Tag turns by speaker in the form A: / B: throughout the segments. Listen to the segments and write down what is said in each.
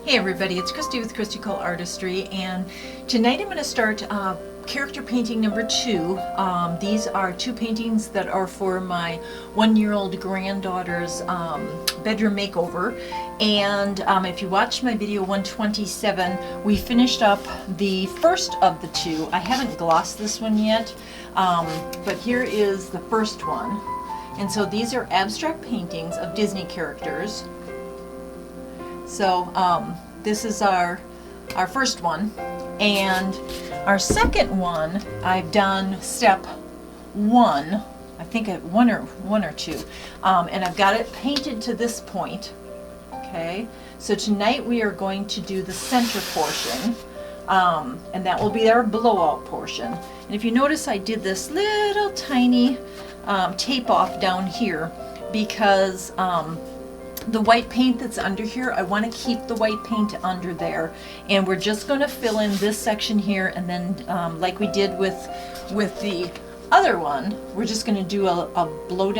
A: Hey everybody, it's Christy with ColeArtistry, and tonight I'm going to start character painting number 2. These are 2 paintings that are for my 1-year-old granddaughter's bedroom makeover. And if you watched my video 127, we finished up the first of the 2. I haven't glossed this one yet, but here is the first one. And so these are abstract paintings of Disney characters. So this is our first one, and our second one I've done step 1, I think one or 2, and I've got it painted to this point. Okay, so tonight we are going to do the center portion, and that will be our blowout portion. And if you notice, I did this little tiny tape off down here because the white paint that's under here, I want to keep the white paint under there, and we're just going to fill in this section here, and then like we did with the other one, we're just going to do a blow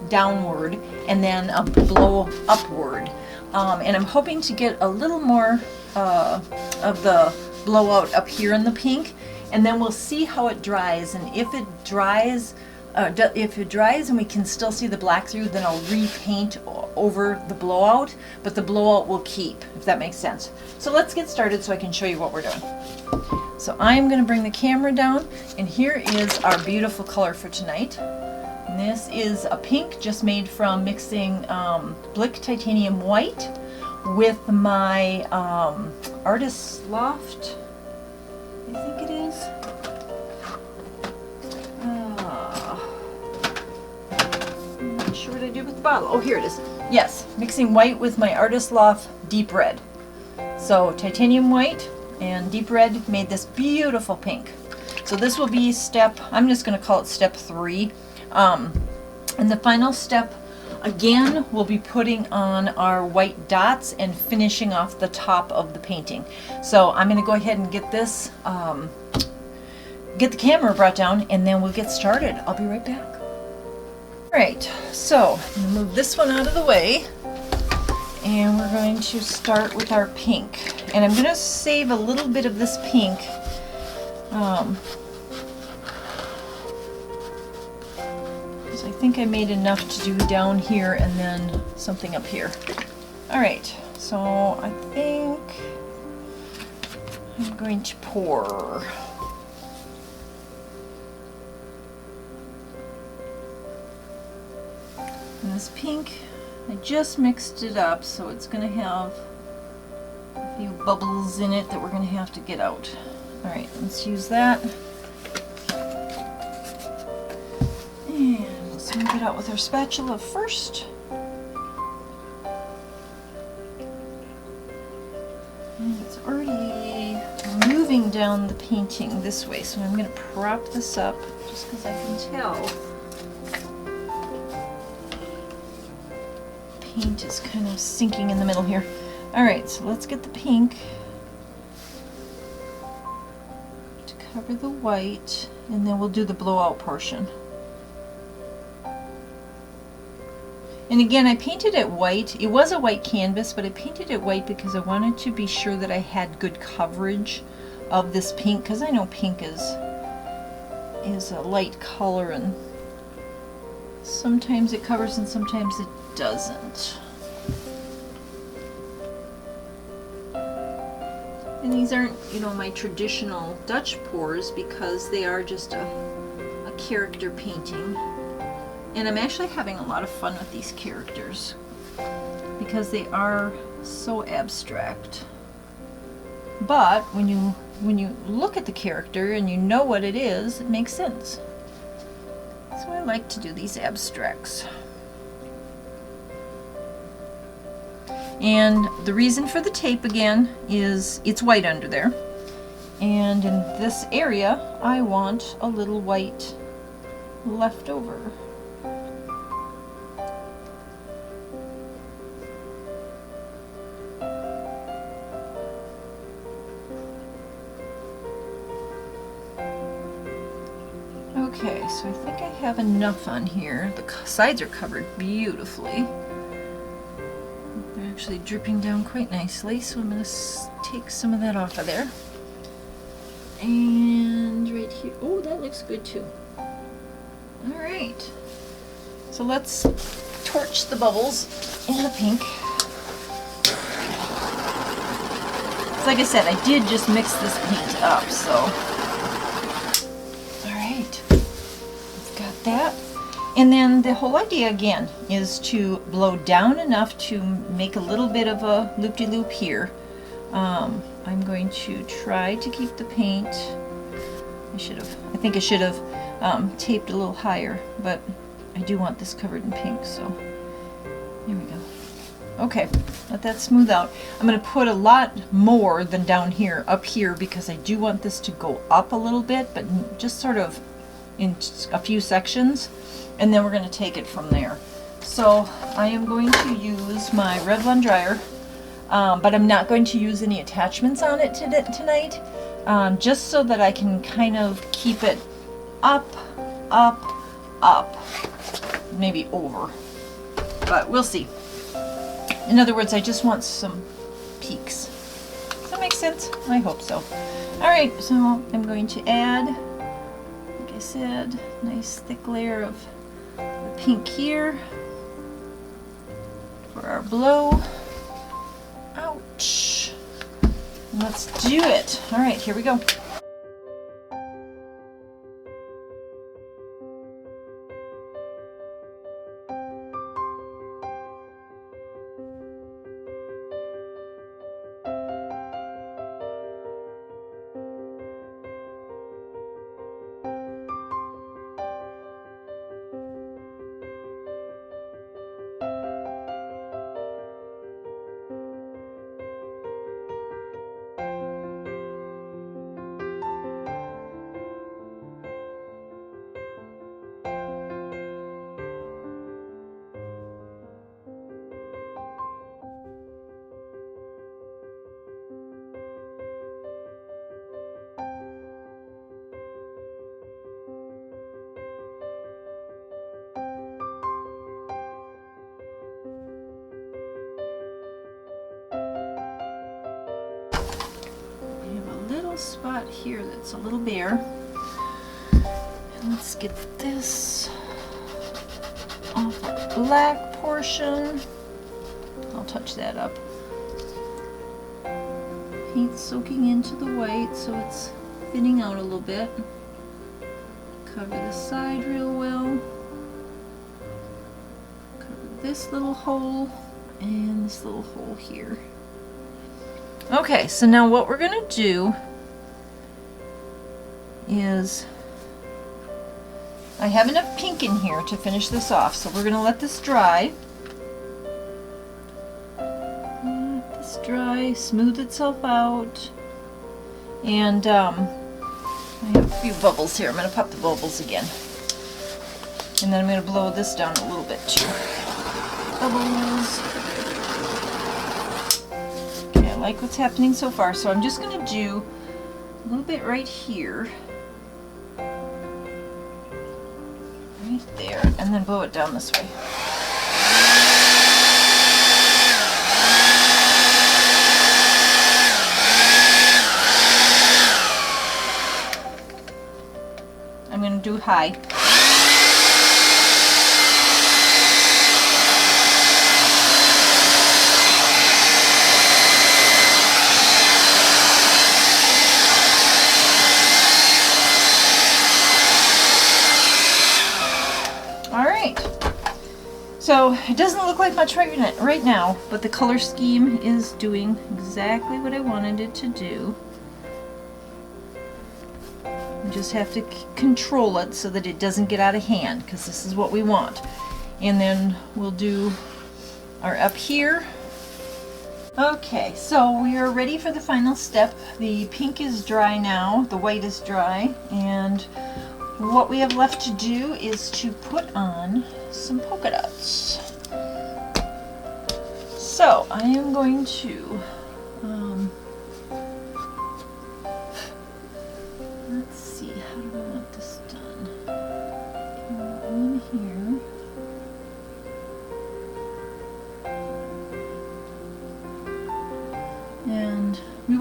A: downward and then a blow upward, and I'm hoping to get a little more of the blowout up here in the pink, and then we'll see how it dries, and if it dries and we can still see the black through, then I'll repaint over the blowout, but the blowout will keep, if that makes sense. So let's get started so I can show you what we're doing. So I'm going to bring the camera down, and here is our beautiful color for tonight. And this is a pink just made from mixing Blick titanium white with my Artist Loft, I think it is. Sure what I did with the bottle. Oh, here it is. Yes, mixing white with my Artist Loft deep red. So titanium white and deep red made this beautiful pink. So this will be step, I'm just going to call it step 3. And the final step, again, we'll be putting on our white dots and finishing off the top of the painting. So I'm going to go ahead and get this, get the camera brought down, and then we'll get started. I'll be right back. Alright, so I'm going to move this one out of the way, and we're going to start with our pink. And I'm going to save a little bit of this pink because I think I made enough to do down here and then something up here. Alright, so I think I'm going to pour. And this pink, I just mixed it up, so it's going to have a few bubbles in it that we're going to have to get out. Alright, let's use that. And let's move it out with our spatula first. And it's already moving down the painting this way, so I'm going to prop this up just because I can tell paint is kind of sinking in the middle here. Alright, so let's get the pink to cover the white, and then we'll do the blowout portion. And again, I painted it white. It was a white canvas, but I painted it white because I wanted to be sure that I had good coverage of this pink, because I know pink is a light color, and sometimes it covers and sometimes it doesn't. And these aren't, you know, my traditional Dutch pours because they are just a character painting. And I'm actually having a lot of fun with these characters because they are so abstract. But when you look at the character and you know what it is, it makes sense. So I like to do these abstracts. And the reason for the tape, again, is it's white under there. And in this area, I want a little white left over. Okay, so I think I have enough on here. The sides are covered beautifully. actually dripping down quite nicely, so I'm going to take some of that off of there. And right here, oh, that looks good too. All right, so let's torch the bubbles in the pink. So like I said, I did just mix this paint up, so. All right, I've got that. And then the whole idea again is to blow down enough to make a little bit of a loop-de-loop here. I'm going to try to keep the paint. I think I should have taped a little higher, but I do want this covered in pink, so here we go. Okay, let that smooth out. I'm going to put a lot more than down here, up here, because I do want this to go up a little bit, but just sort of in a few sections. And then we're going to take it from there. So I am going to use my Revlon dryer, but I'm not going to use any attachments on it tonight, just so that I can kind of keep it up, up, up, maybe over, but we'll see. In other words, I just want some peaks. Does that make sense? I hope so. All right, so I'm going to add, like I said, nice thick layer of pink here for our blow. Ouch. Let's do it. All right, here we go. Spot here that's a little bare, and let's get this off the black portion. I'll touch that up. Paint soaking into the white so it's thinning out a little bit. Cover the side real well. Cover this little hole and this little hole here. Okay, so now what we're going to do is, I have enough pink in here to finish this off, so we're going to let this dry. Let this dry, smooth itself out, and I have a few bubbles here. I'm going to pop the bubbles again, and then I'm going to blow this down a little bit too. Bubbles. Okay, I like what's happening so far, so I'm just going to do a little bit right here. There, and then blow it down this way. I'm going to do high. So it doesn't look like much right now, but the color scheme is doing exactly what I wanted it to do. We just have to control it so that it doesn't get out of hand, because this is what we want. And then we'll do our up here. Okay, so we are ready for the final step. The pink is dry now, the white is dry, and what we have left to do is to put on some polka dots. So I am going to let's see, how do I want this done? In here.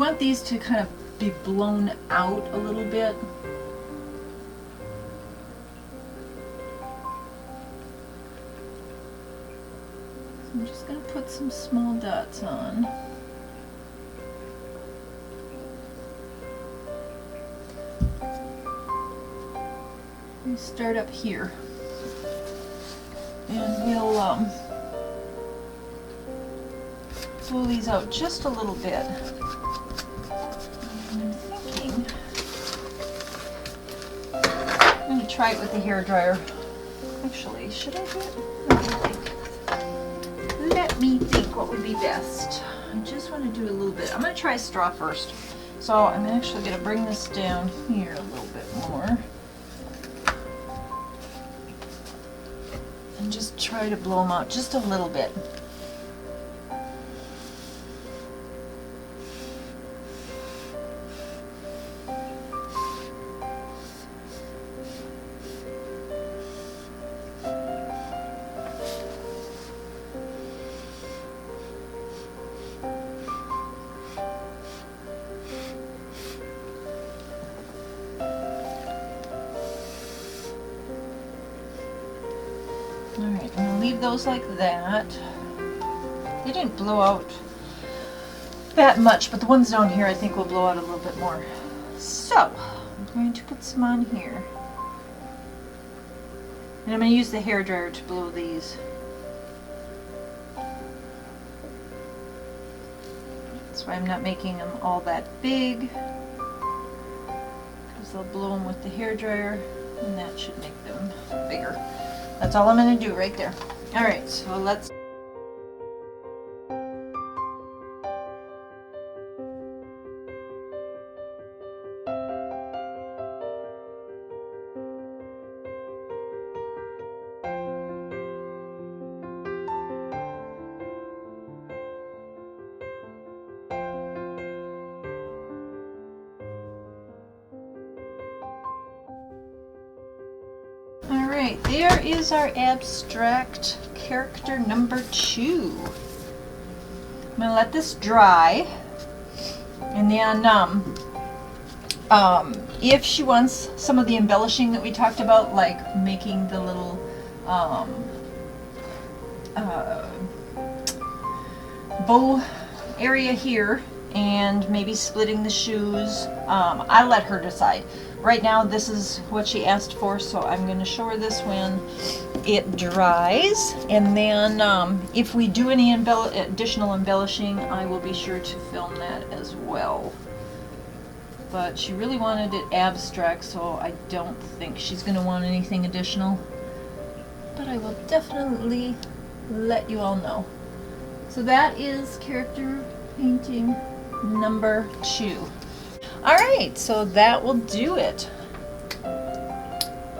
A: want these to kind of be blown out a little bit. So I'm just going to put some small dots on. We start up here, and we'll blow these out just a little bit. I'm thinking I'm going to try it with the hairdryer. Actually, should I do it? Let me think what would be best. I just want to do a little bit. I'm going to try straw first. So I'm actually going to bring this down here a little bit more. And just try to blow them out just a little bit. Alright, I'm going to leave those like that. They didn't blow out that much, but the ones down here I think will blow out a little bit more. So, I'm going to put some on here. And I'm going to use the hairdryer to blow these. That's why I'm not making them all that big, because they'll blow them with the hairdryer, and that should make them bigger. That's all I'm going to do right there. Alright, so let's... Alright, there is our abstract character number 2. I'm going to let this dry, and then if she wants some of the embellishing that we talked about, like making the little bow area here and maybe splitting the shoes, I let her decide. Right now this is what she asked for, so I'm going to show her this when it dries, and then if we do any additional embellishing, I will be sure to film that as well. But she really wanted it abstract, so I don't think she's going to want anything additional, but I will definitely let you all know. So that is character painting number 2. Alright, so that will do it.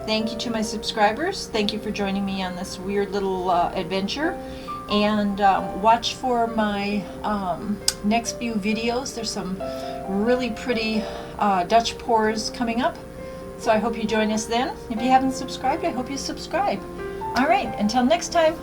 A: Thank you to my subscribers. Thank you for joining me on this weird little adventure. And watch for my next few videos. There's some really pretty Dutch pours coming up. So I hope you join us then. If you haven't subscribed, I hope you subscribe. Alright, until next time.